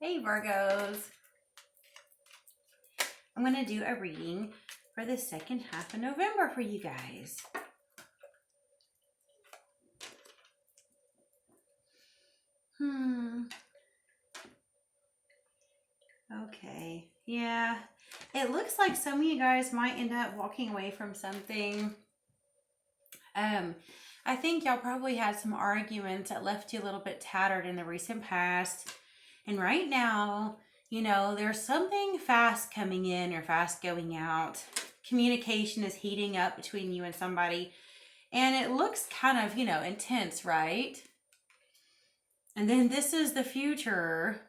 Hey Virgos. I'm going to do a reading for the second half of November for you guys. Okay. Yeah. It looks like some of you guys might end up walking away from something. I think y'all probably had some arguments that left you a little bit tattered in the recent past. And right now, you know, there's something fast coming in or fast going out. Communication is heating up between you and somebody. And it looks kind of, you know, intense, right? And then this is the future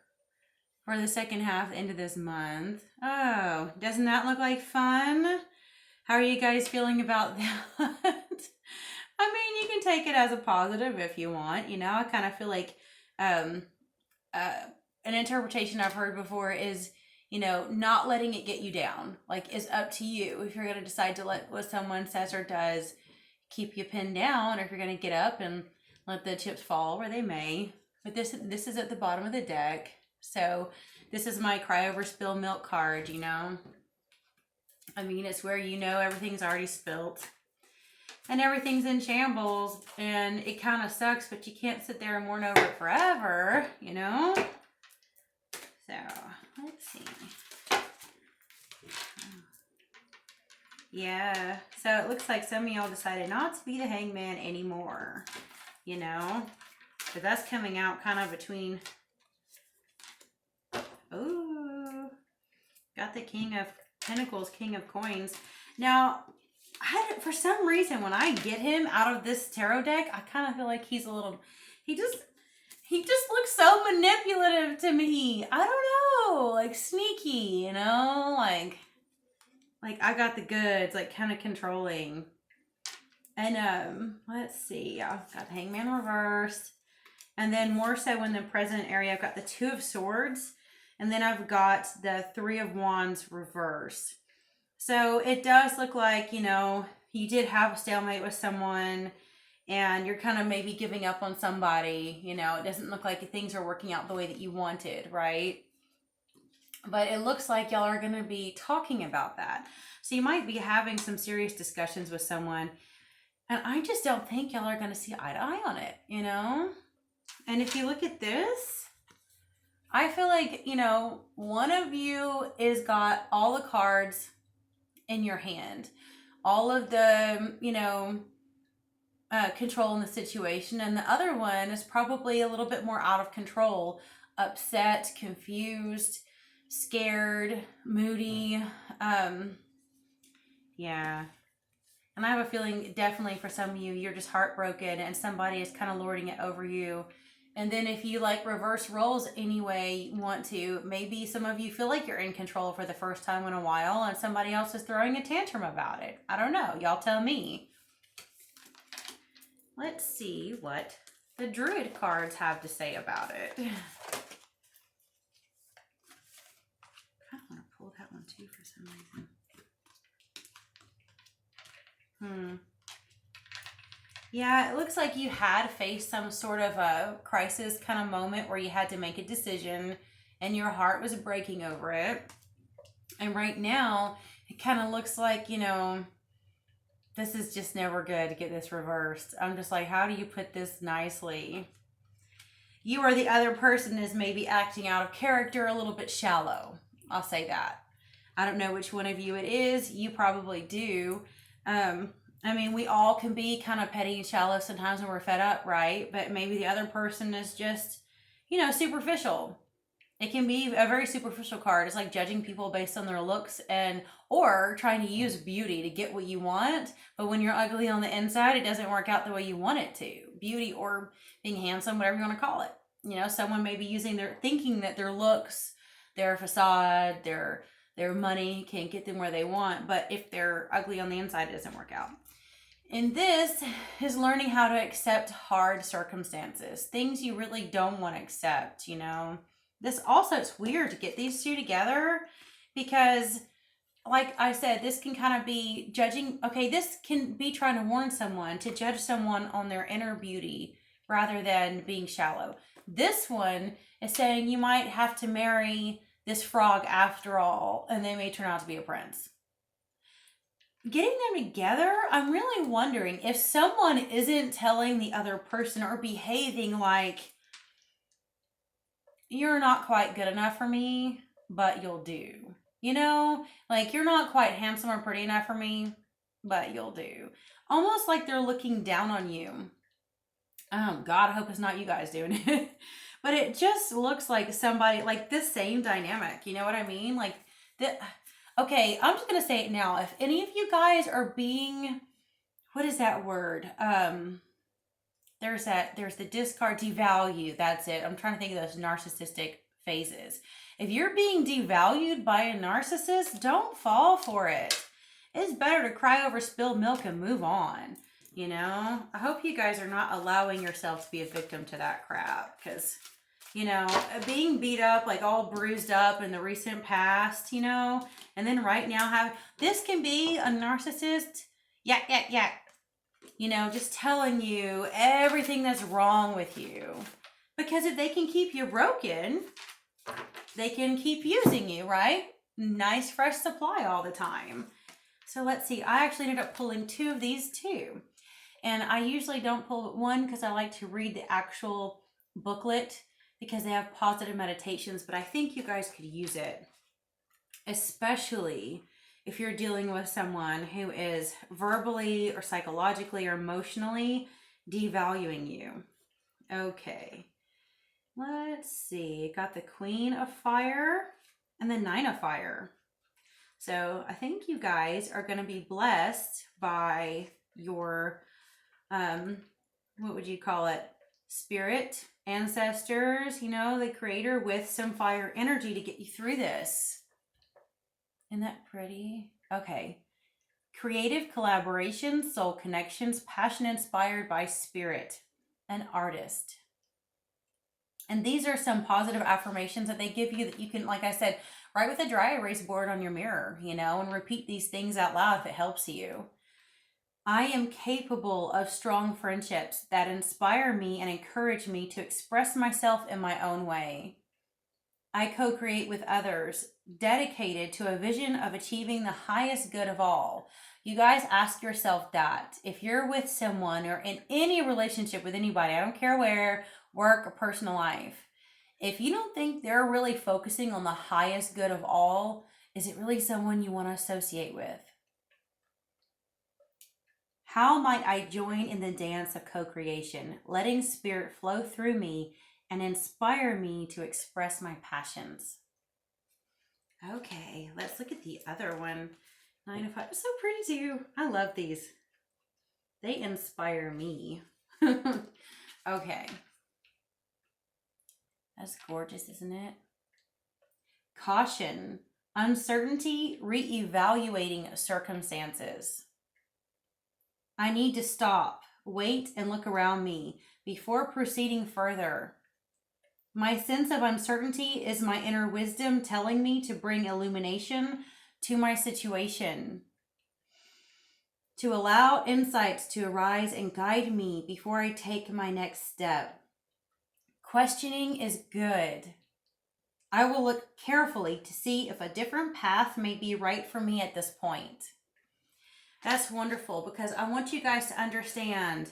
for the second half into this month. Oh, doesn't that look like fun? How are you guys feeling about that? I mean, you can take it as a positive if you want. You know, I kind of feel like an interpretation I've heard before is, you know, not letting it get you down. Like, it's up to you if you're going to decide to let what someone says or does keep you pinned down, or if you're going to get up and let the chips fall where they may. But this is at the bottom of the deck. So this is my cry over spilled milk card, you know. I mean, it's where you know everything's already spilt and everything's in shambles, and it kind of sucks, but you can't sit there and mourn over it forever, you know. So let's see. Yeah, so it looks like some of y'all decided not to be the hangman anymore, you know, but that's coming out kind of between. Ooh, got the King of Pentacles, King of Coins. Now, for some reason, when I get him out of this tarot deck, I kind of feel like he's a little, he just looks so manipulative to me. I don't know, like sneaky, you know, like I got the goods, like kind of controlling. And let's see, I've got the Hangman reversed, and then more so in the present area, I've got the Two of Swords, and then I've got the Three of Wands reversed. So it does look like, you know, you did have a stalemate with someone and you're kind of maybe giving up on somebody. You know, it doesn't look like things are working out the way that you wanted, right? But it looks like y'all are going to be talking about that. So you might be having some serious discussions with someone. And I just don't think y'all are going to see eye to eye on it, you know? And if you look at this, I feel like, you know, one of you is got all the cards in your hand, all of the, you know, control in the situation, and the other one is probably a little bit more out of control, upset, confused, scared, moody. Yeah. And I have a feeling definitely for some of you, you're just heartbroken and somebody is kind of lording it over you. And then if you like reverse roles anyway you want to, maybe some of you feel like you're in control for the first time in a while and somebody else is throwing a tantrum about it. I don't know. Y'all tell me. Let's see what the Druid cards have to say about it. I kind of want to pull that one too for some reason. Yeah, it looks like you had faced some sort of a crisis kind of moment where you had to make a decision and your heart was breaking over it. And right now, it kind of looks like, you know, this is just never good to get this reversed. I'm just like, how do you put this nicely? You or the other person is maybe acting out of character, a little bit shallow. I'll say that. I don't know which one of you it is. You probably do. I mean, we all can be kind of petty and shallow sometimes when we're fed up, right? But maybe the other person is just, you know, superficial. It can be a very superficial card. It's like judging people based on their looks or trying to use beauty to get what you want. But when you're ugly on the inside, it doesn't work out the way you want it to. Beauty or being handsome, whatever you want to call it. You know, someone may be thinking that their looks, their facade, their money can't get them where they want. But if they're ugly on the inside, it doesn't work out. And this is learning how to accept hard circumstances, things you really don't want to accept, you know. This also, it's weird to get these two together because, like I said, this can kind of be judging. Okay, this can be trying to warn someone to judge someone on their inner beauty rather than being shallow. This one is saying you might have to marry this frog after all, and they may turn out to be a prince. Getting them together, I'm really wondering if someone isn't telling the other person or behaving like, you're not quite good enough for me, but you'll do. You know, like you're not quite handsome or pretty enough for me, but you'll do. Almost like they're looking down on you. Oh God, I hope it's not you guys doing it. But it just looks like somebody, like this same dynamic. You know what I mean? Like, okay, I'm just going to say it now. If any of you guys are being, what is that word? There's the discard, devalue. That's it. I'm trying to think of those narcissistic phases. If you're being devalued by a narcissist, don't fall for it. It's better to cry over spilled milk and move on. You know, I hope you guys are not allowing yourself to be a victim to that crap, because, you know, being beat up, like all bruised up in the recent past, you know, and then right now this can be a narcissist, yeah, you know, just telling you everything that's wrong with you. Because if they can keep you broken, they can keep using you, right? Nice fresh supply all the time. So let's see, I actually ended up pulling 2 of these too. And I usually don't pull one because I like to read the actual booklet because they have positive meditations, but I think you guys could use it, especially if you're dealing with someone who is verbally or psychologically or emotionally devaluing you. Okay, let's see. Got the Queen of Fire and the 9 of Fire. So I think you guys are going to be blessed by your what would you call it? Spirit, ancestors, you know, the creator, with some fire energy to get you through this. Isn't that pretty? Okay. Creative collaboration, soul connections, passion inspired by spirit, an artist. And these are some positive affirmations that they give you that you can, like I said, write with a dry erase board on your mirror, you know, and repeat these things out loud if it helps you. I am capable of strong friendships that inspire me and encourage me to express myself in my own way. I co-create with others, dedicated to a vision of achieving the highest good of all. You guys ask yourself that. If you're with someone or in any relationship with anybody, I don't care where, work or personal life, if you don't think they're really focusing on the highest good of all, is it really someone you want to associate with? How might I join in the dance of co-creation, letting spirit flow through me and inspire me to express my passions? Okay, let's look at the other one. 9 of 5. So pretty too. I love these. They inspire me. Okay. That's gorgeous, isn't it? Caution. Uncertainty, reevaluating circumstances. I need to stop, wait, and look around me before proceeding further. My sense of uncertainty is my inner wisdom telling me to bring illumination to my situation, to allow insights to arise and guide me before I take my next step. Questioning is good. I will look carefully to see if a different path may be right for me at this point. That's wonderful, because I want you guys to understand,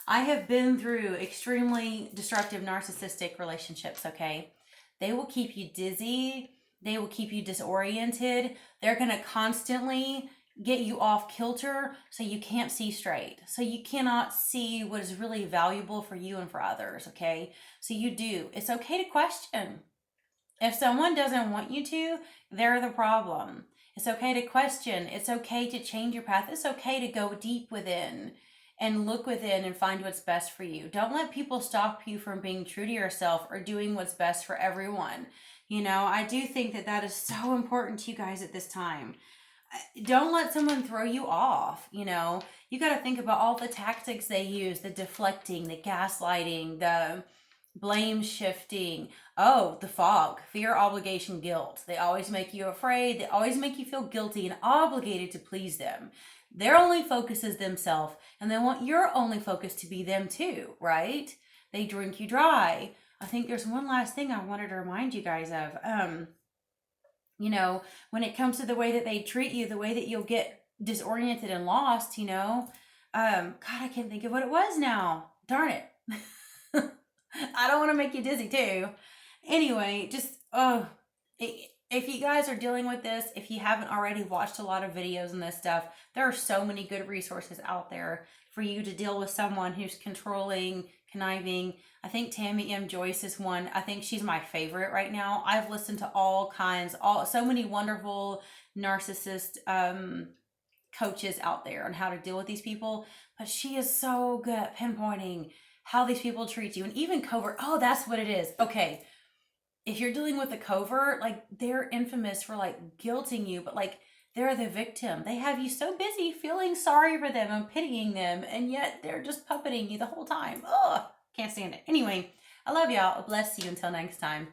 I have been through extremely destructive narcissistic relationships, okay? They will keep you dizzy. They will keep you disoriented. They're going to constantly get you off kilter so you can't see straight. So you cannot see what is really valuable for you and for others, okay? So you do. It's okay to question. If someone doesn't want you to, they're the problem. It's okay to question. It's okay to change your path. It's okay to go deep within and look within and find what's best for you. Don't let people stop you from being true to yourself or doing what's best for everyone. You know, I do think that that is so important to you guys at this time. Don't let someone throw you off. You know, you got to think about all the tactics they use, the deflecting, the gaslighting, the blame shifting. Oh, the fog, fear, obligation, guilt. They always make you afraid. They always make you feel guilty and obligated to please them. Their only focus is themselves, and they want your only focus to be them too, right? They drink you dry. I think there's one last thing I wanted to remind you guys of. You know, when it comes to the way that they treat you, the way that you'll get disoriented and lost, you know. God, I can't think of what it was now. Darn it. I don't want to make you dizzy too. Anyway, just if you guys are dealing with this, if you haven't already watched a lot of videos on this stuff, there are so many good resources out there for you to deal with someone who's controlling, conniving. I think Tammy M. Joyce is one. I think she's my favorite right now. I've listened to all kinds, so many wonderful narcissist coaches out there on how to deal with these people, but she is so good at pinpointing how these people treat you, and even covert. Oh, that's what it is. Okay, if you're dealing with a covert, like they're infamous for like guilting you, but like they're the victim. They have you so busy feeling sorry for them and pitying them, and yet they're just puppeting you the whole time. Ugh, can't stand it. Anyway, I love y'all. Bless you until next time.